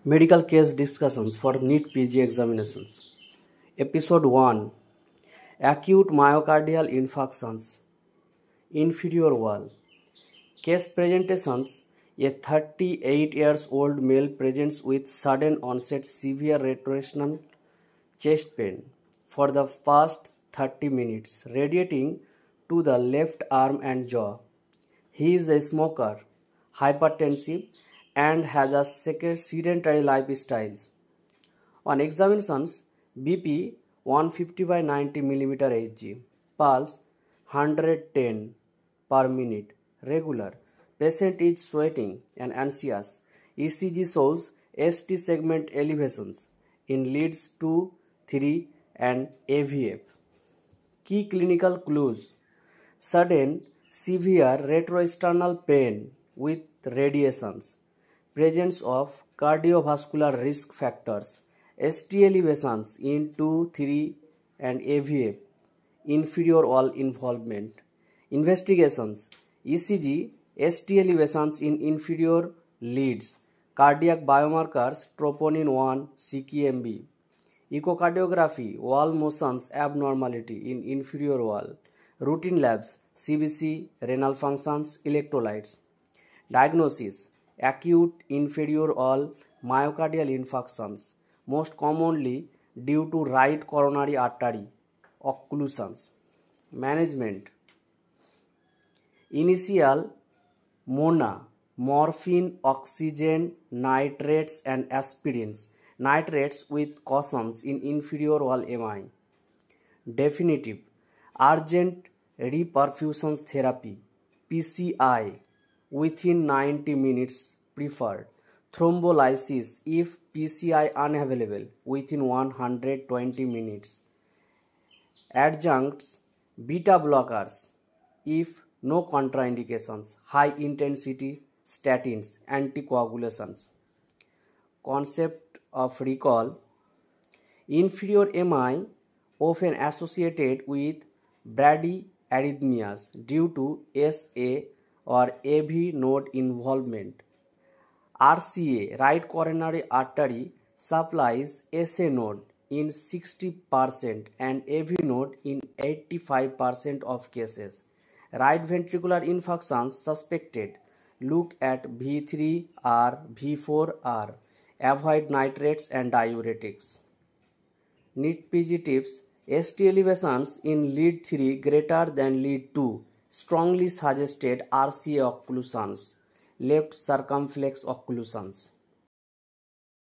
Medical case discussions for NEET PG examinations. Episode 1. Acute myocardial infarctions. Inferior wall. Case presentations. A 38 years old male presents with sudden onset severe rotational chest pain for the past 30 minutes, radiating to the left arm and jaw. He is a smoker, hypertensive, and has a sedentary lifestyle. On examinations, BP 150 by 90 mm Hg, pulse 110 per minute, regular. Patient is sweating and anxious. ECG shows ST segment elevations in leads 2, 3 and AVF. Key clinical clues: sudden severe retroesternal pain with radiations, presence of cardiovascular risk factors, ST elevations in 2, 3 and AVF, inferior wall involvement. Investigations: ECG, ST elevations in inferior leads, cardiac biomarkers troponin 1, CKMB, echocardiography, wall motions abnormality in inferior wall, routine labs, CBC, renal functions, electrolytes. Diagnosis: acute inferior wall myocardial infarctions, most commonly due to right coronary artery occlusions. Management: initial MONA, morphine, oxygen, nitrates and aspirins, nitrates with cautions in inferior wall MI. Definitive: urgent reperfusion therapy, PCI, within 90 minutes preferred. Thrombolysis if PCI unavailable within 120 minutes. Adjuncts: beta blockers if no contraindications, high intensity statins, anticoagulations. Concept of recall: inferior MI often associated with bradyarrhythmias due to SA or AV node involvement. RCA, right coronary artery, supplies SA node in 60% and AV node in 85% of cases. Right ventricular infarctions suspected. Look at V3R, V4R. Avoid nitrates and diuretics. NEET PG tips: ST elevations in lead 3 greater than lead 2 strongly suggested RCA occlusions, left circumflex occlusions.